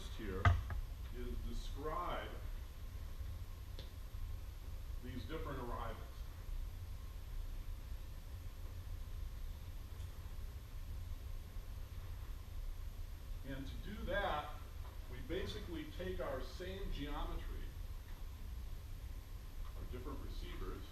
first here is describe these different arrivals. And to do that, we basically take our same geometry, our different receivers,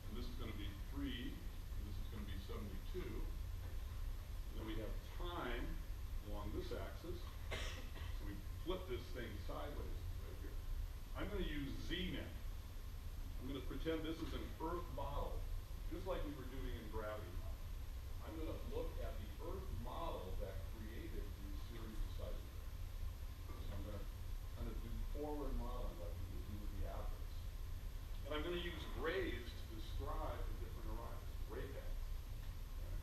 and this is going to be 3, and this is going to be 72. And then we have time along this axis. So we flip this thing sideways right here. I'm going to use Z now. I'm going to pretend this is an Earth model, just like we were doing in gravity model. I'm going to look at the Earth model that created these series of seismic. So I'm going to kind of do forward modeling like we would do with the atlas. And I'm going to use rays to describe the different arrivals, ray paths. Okay?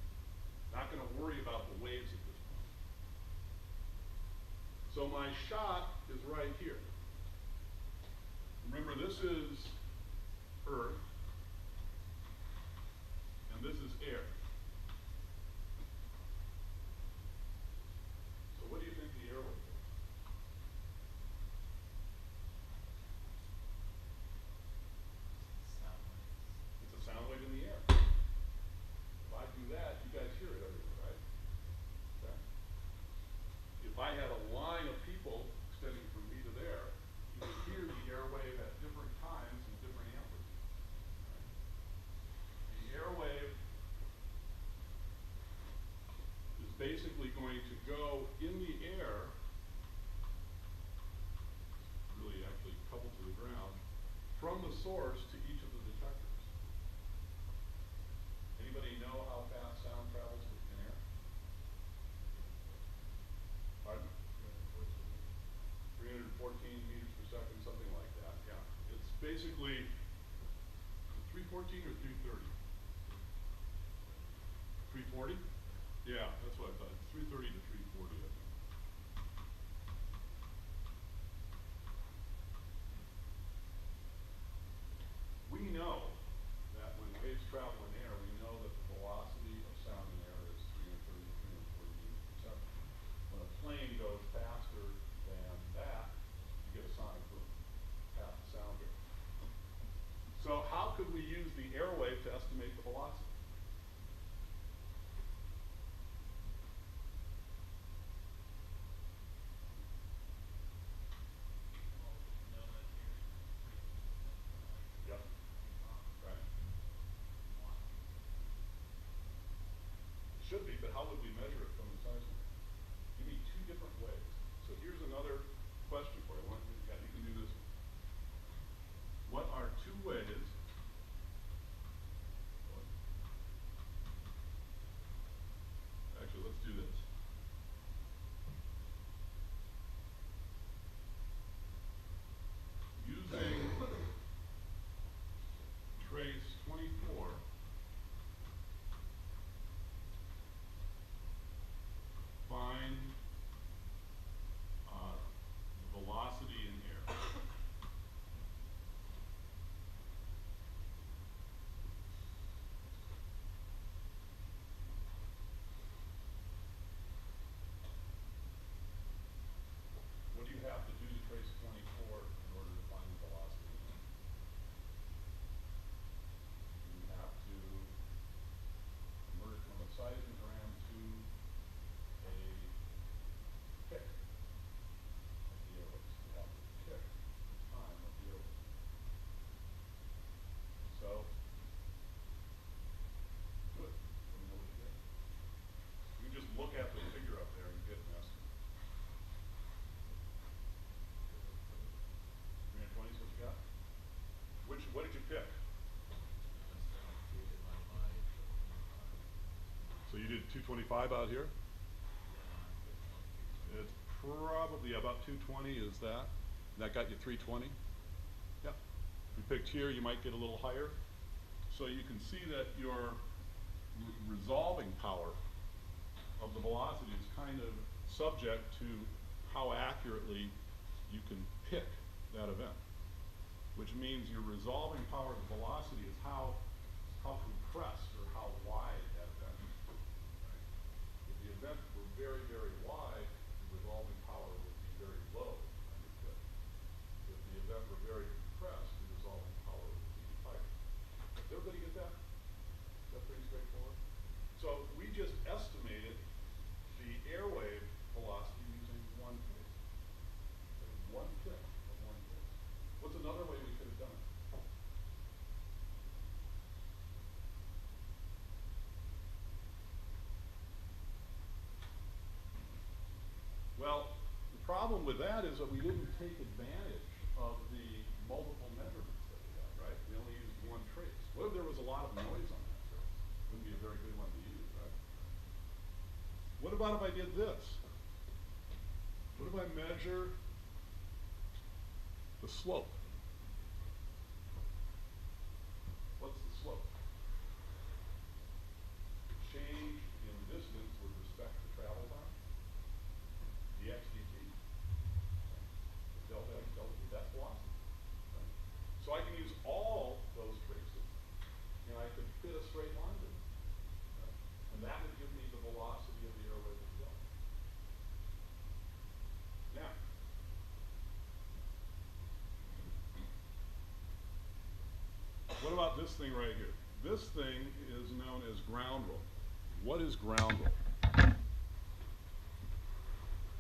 Not going to worry about the waves at this point. So my shot is right here. Remember, this is Earth, and this is air. So what do you think the air wave is? Sound wave. It's a sound wave in the air. If I do that, you guys hear it everywhere, right? Okay. If I had a line of people extending from me to there, you would hear the air wave at different times and different amplitudes. Right? The air wave is basically going to go in the air, really actually coupled to the ground, from the source to each of the detectors. Anybody know how fast sound travels in air? Pardon? 314 meters per second, something like that, yeah. It's basically 314 or 330? 340? Yeah, that's what I thought. 330 to 340, I think. We know that when waves travel in air, we know that the velocity of sound in air is 330 to 340 meters per second. When a plane goes faster than that, you get a sonic boom, half the sound wave. So how could we use the air wave to estimate the velocity? Yep. Right. It should be, but how would we measure it from the seismic? Give me 2 different ways. So here's another question for you. Yeah, you can do this one. What are 2 ways? Actually, let's do this. Using trace 24, find the velocity in air. What do you have to do to trace 24 in order to find the velocity in air? You have to convert from a seismogram to a pick of the airwaves. You have to pick the time of the airwaves. So, good. Let me know what you get. You can just look at the figure up there and get an estimate. 320 is what you got? What did you pick? So you did 225 out here? It's probably about 220 is that. That got you 320? Yep. If you picked here, you might get a little higher. So you can see that your resolving power of the velocity is kind of subject to how accurately you can pick that event, which means your resolving power of the velocity is how compressed or how wide that event is. Right? If the problem with that is that we didn't take advantage of the multiple measurements that we have, right? We only used one trace. What if there was a lot of noise on that trace? Wouldn't be a very good one to use, right? What about if I did this? What if I measure the slope? What's the slope? The change in distance with respect to travel time. Dx dt. Delta x, delta t, that's velocity. Right? So I can use all those traces, and I could fit a straight line to them. Right? And that would give me the velocity of the airway itself. Now, what about this thing right here? This thing is known as ground roll. What is ground roll?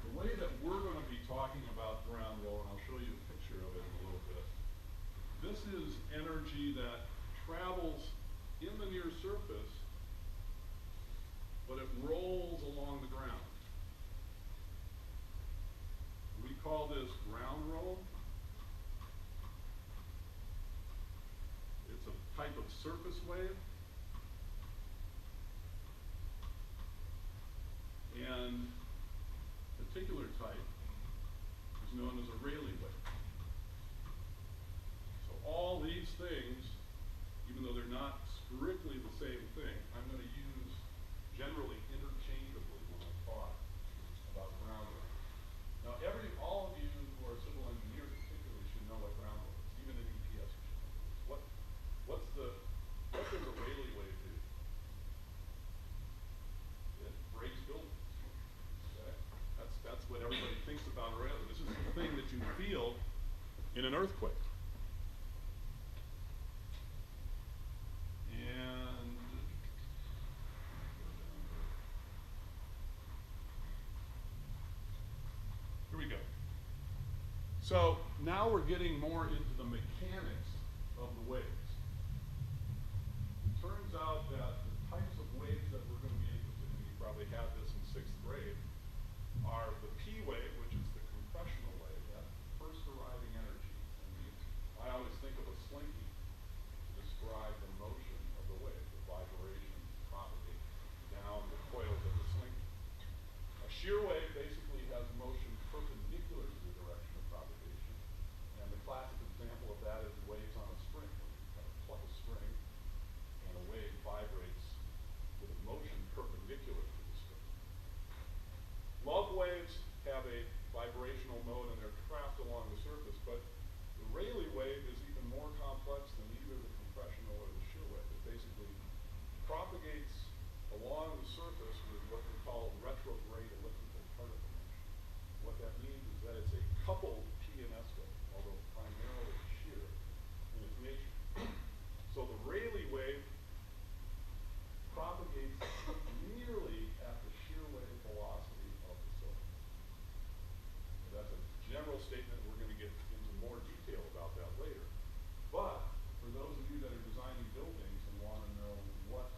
The way that we're going to be talking about ground roll, and I'll show you a picture of it in a little bit, this is energy that travels in the near surface, but it rolls along the ground. We call this ground roll. It's a type of surface wave. And a particular type is known as a Rayleigh wave. So all these things, even though they're not strictly the same thing, I'm going to use generally interchangeably when I talk about ground roll. Now all of you who are civil engineers particularly should know what ground roll is. Even in EPS you should know this. What does a Rayleigh wave do? It breaks buildings. Okay? That's what everybody thinks about a Rayleigh. This is the thing that you feel in an earthquake. And here we go. So now we're getting more into the mechanics of the waves. It turns out that the types of waves that we're going to be interested in, you probably had this in 6th grade, are the P wave, which is the compressional wave, that first arriving energy. And I always think of a slinky to describe the motion of the wave. The vibrations propagate down the coils of the slinky. A shear wave basically has motion perpendicular to the direction of propagation. And the classic example of that is waves on a string, where you kind of pluck a string and a wave vibrates with a motion perpendicular to the string. Love waves have a vibrational mode and they're trapped along the surface, but the Rayleigh wave is even more complex than either the compressional or the shear wave. It basically propagates along the surface with what we call retrograde elliptical particle motion. What that means is that it's a coupled P and S wave, although primarily shear in its nature. So the Rayleigh wave propagates nearly at the shear wave velocity of the soil. That's a general statement. We're going to get into more detail about that later. But for those of you that are designing buildings and want to know what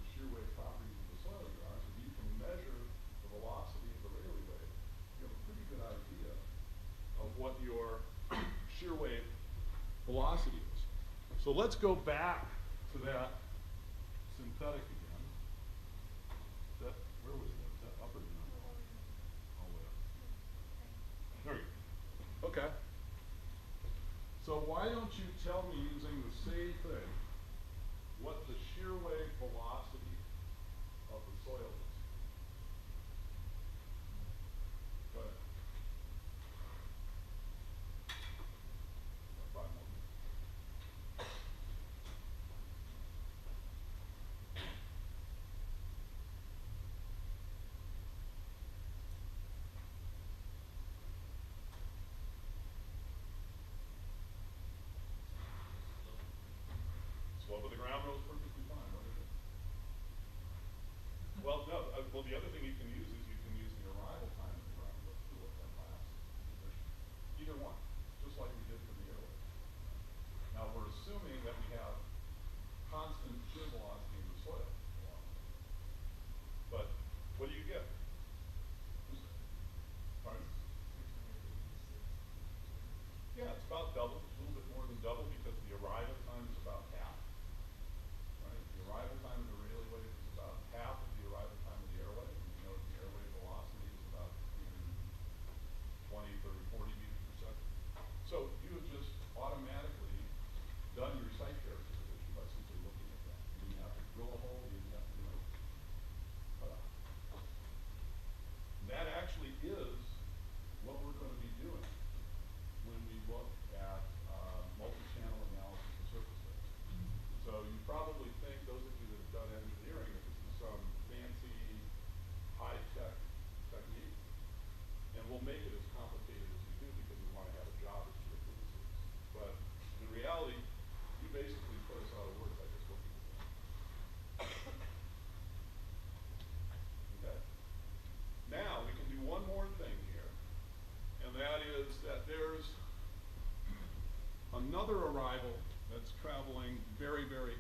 the shear wave properties of the soil are, if you can measure the velocity of the Rayleigh wave, you have a pretty good idea of what your shear wave velocity is. So let's go back to that synthetic again. Where was that? Is that up or down? All the way up. There we go. Okay. So why don't you tell me, using the same thing, what the shear wave velocity of the soil is? Go ahead. 5 more minutes. reality, you basically put us out of work by just looking at that. Okay? Now, we can do one more thing here, and that is that there's another arrival that's traveling very, very